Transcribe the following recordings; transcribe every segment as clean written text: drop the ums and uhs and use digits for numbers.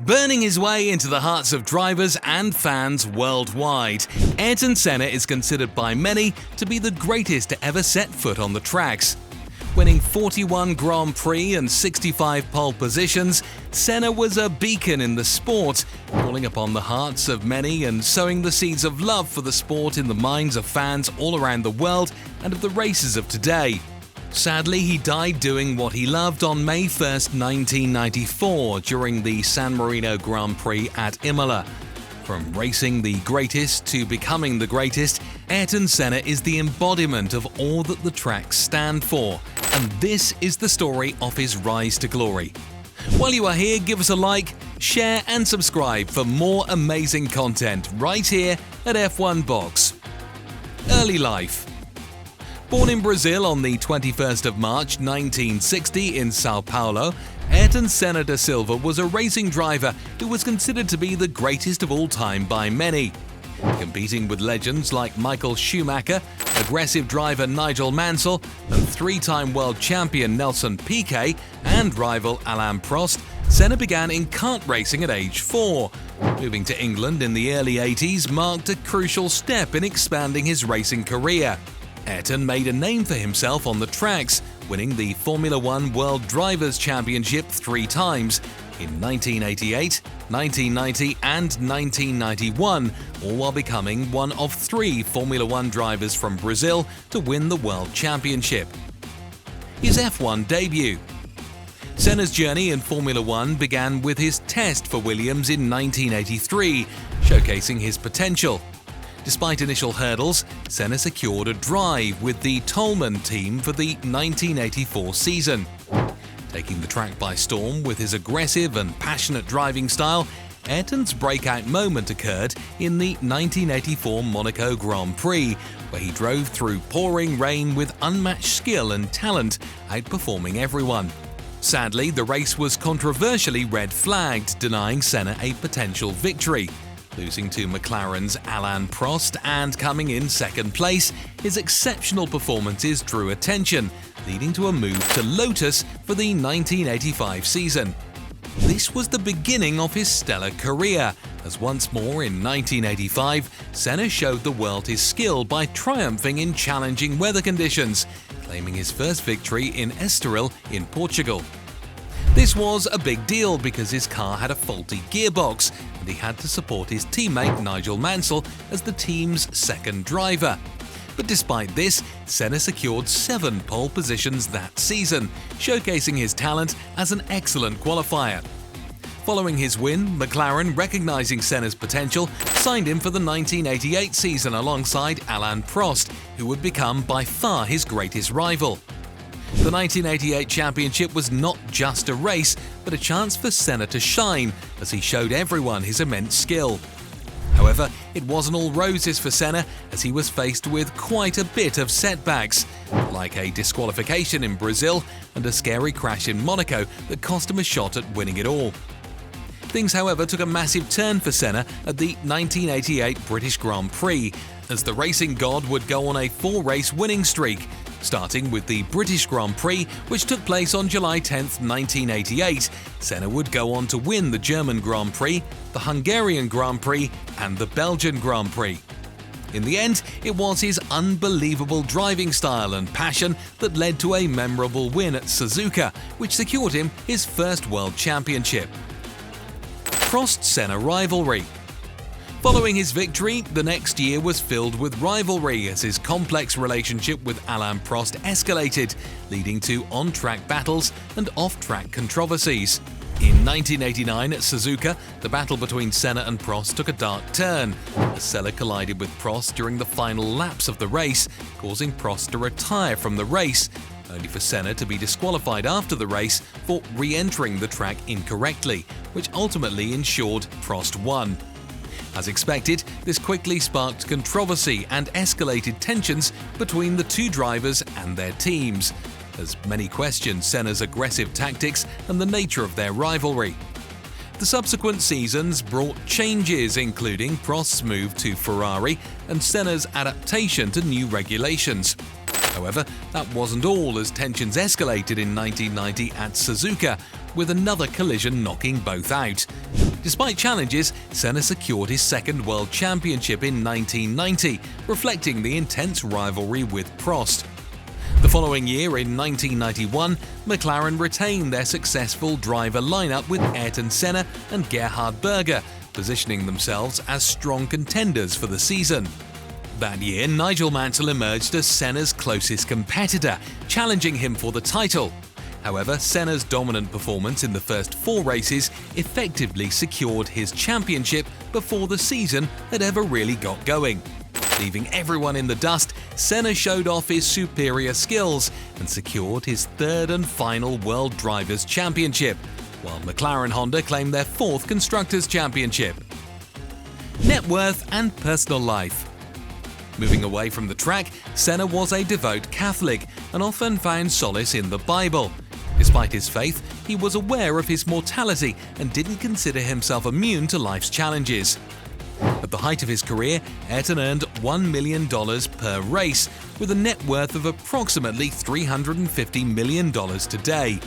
Burning his way into the hearts of drivers and fans worldwide, Ayrton Senna is considered by many to be the greatest to ever set foot on the tracks. Winning 41 Grand Prix and 65 pole positions, Senna was a beacon in the sport, calling upon the hearts of many and sowing the seeds of love for the sport in the minds of fans all around the world and of the races of today. Sadly, he died doing what he loved on May 1, 1994, during the San Marino Grand Prix at Imola. From racing the greatest to becoming the greatest, Ayrton Senna is the embodiment of all that the tracks stand for, and this is the story of his rise to glory. While you are here, give us a like, share and subscribe for more amazing content right here at F1 Box. Early life. Born in Brazil on the 21st of March 1960 in Sao Paulo, Ayrton Senna da Silva was a racing driver who was considered to be the greatest of all time by many. Competing with legends like Michael Schumacher, aggressive driver Nigel Mansell, and three-time world champion Nelson Piquet and rival Alain Prost, Senna began in kart racing at age 4. Moving to England in the early 80s marked a crucial step in expanding his racing career. Ayrton made a name for himself on the tracks, winning the Formula One World Drivers' Championship 3 times in 1988, 1990 and 1991, all while becoming one of 3 Formula One drivers from Brazil to win the World Championship. His F1 debut. Senna's journey in Formula One began with his test for Williams in 1983, showcasing his potential. Despite initial hurdles, Senna secured a drive with the Tolman team for the 1984 season. Taking the track by storm with his aggressive and passionate driving style, Ayrton's breakout moment occurred in the 1984 Monaco Grand Prix, where he drove through pouring rain with unmatched skill and talent, outperforming everyone. Sadly, the race was controversially red-flagged, denying Senna a potential victory. Losing to McLaren's Alain Prost and coming in second place, his exceptional performances drew attention, leading to a move to Lotus for the 1985 season. This was the beginning of his stellar career, as once more in 1985, Senna showed the world his skill by triumphing in challenging weather conditions, claiming his first victory in Estoril in Portugal. This was a big deal because his car had a faulty gearbox and he had to support his teammate Nigel Mansell as the team's second driver. But despite this, Senna secured 7 pole positions that season, showcasing his talent as an excellent qualifier. Following his win, McLaren, recognizing Senna's potential, signed him for the 1988 season alongside Alain Prost, who would become by far his greatest rival. The 1988 championship was not just a race, but a chance for Senna to shine as he showed everyone his immense skill. However, it wasn't all roses for Senna, as he was faced with quite a bit of setbacks, like a disqualification in Brazil and a scary crash in Monaco that cost him a shot at winning it all. Things, however, took a massive turn for Senna at the 1988 British Grand Prix, as the racing god would go on a 4-race winning streak, starting with the British Grand Prix, which took place on July 10, 1988. Senna would go on to win the German Grand Prix, the Hungarian Grand Prix and the Belgian Grand Prix. In the end, it was his unbelievable driving style and passion that led to a memorable win at Suzuka, which secured him his first World Championship. Prost-Senna rivalry. Following his victory, the next year was filled with rivalry as his complex relationship with Alain Prost escalated, leading to on-track battles and off-track controversies. In 1989 at Suzuka, the battle between Senna and Prost took a dark turn, as Senna collided with Prost during the final laps of the race, causing Prost to retire from the race, only for Senna to be disqualified after the race for re-entering the track incorrectly, which ultimately ensured Prost won. As expected, this quickly sparked controversy and escalated tensions between the 2 drivers and their teams, as many questioned Senna's aggressive tactics and the nature of their rivalry. The subsequent seasons brought changes, including Prost's move to Ferrari and Senna's adaptation to new regulations. However, that wasn't all, as tensions escalated in 1990 at Suzuka, with another collision knocking both out. Despite challenges, Senna secured his second World Championship in 1990, reflecting the intense rivalry with Prost. The following year, in 1991, McLaren retained their successful driver lineup with Ayrton Senna and Gerhard Berger, positioning themselves as strong contenders for the season. That year, Nigel Mansell emerged as Senna's closest competitor, challenging him for the title. However, Senna's dominant performance in the first 4 races effectively secured his championship before the season had ever really got going. Leaving everyone in the dust, Senna showed off his superior skills and secured his third and final World Drivers' Championship, while McLaren Honda claimed their 4th Constructors' Championship. Net worth and personal life. Moving away from the track, Senna was a devout Catholic and often found solace in the Bible. Despite his faith, he was aware of his mortality and didn't consider himself immune to life's challenges. At the height of his career, Ayrton earned $1 million per race, with a net worth of approximately $350 million today.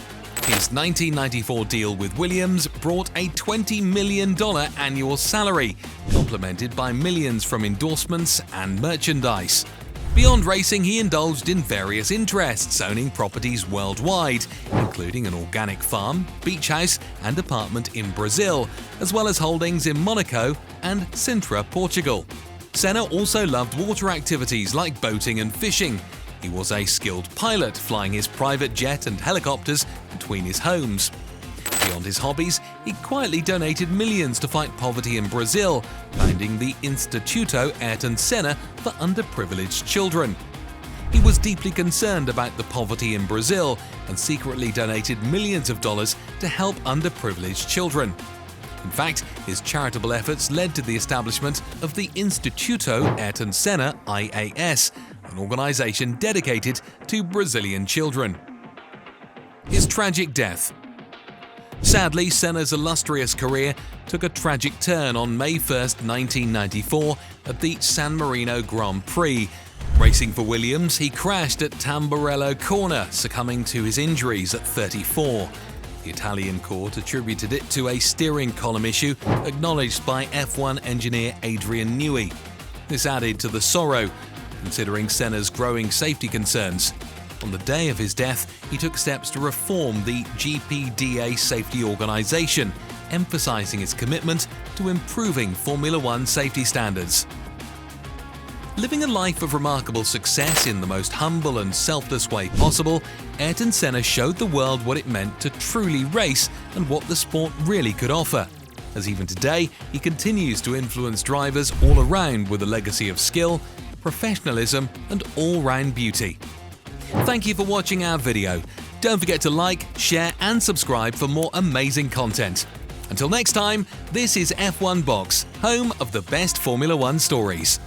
His 1994 deal with Williams brought a $20 million annual salary, complemented by millions from endorsements and merchandise. Beyond racing, he indulged in various interests, owning properties worldwide, including an organic farm, beach house, and apartment in Brazil, as well as holdings in Monaco and Sintra, Portugal. Senna also loved water activities like boating and fishing. He was a skilled pilot, flying his private jet and helicopters between his homes. Beyond his hobbies, he quietly donated millions to fight poverty in Brazil, founding the Instituto Ayrton Senna for underprivileged children. He was deeply concerned about the poverty in Brazil and secretly donated millions of dollars to help underprivileged children. In fact, his charitable efforts led to the establishment of the Instituto Ayrton Senna IAS, an organization dedicated to Brazilian children. His tragic death. Sadly, Senna's illustrious career took a tragic turn on May 1, 1994 at the San Marino Grand Prix. Racing for Williams, he crashed at Tamburello Corner, succumbing to his injuries at 34. The Italian court attributed it to a steering column issue, acknowledged by F1 engineer Adrian Newey. This added to the sorrow, considering Senna's growing safety concerns. On the day of his death, he took steps to reform the GPDA safety organization, emphasizing its commitment to improving Formula One safety standards. Living a life of remarkable success in the most humble and selfless way possible, Ayrton Senna showed the world what it meant to truly race and what the sport really could offer. As even today, he continues to influence drivers all around with a legacy of skill, professionalism, and all-round beauty. Thank you for watching our video. Don't forget to like, share, and subscribe for more amazing content. Until next time, this is F1 Box, home of the best Formula One stories.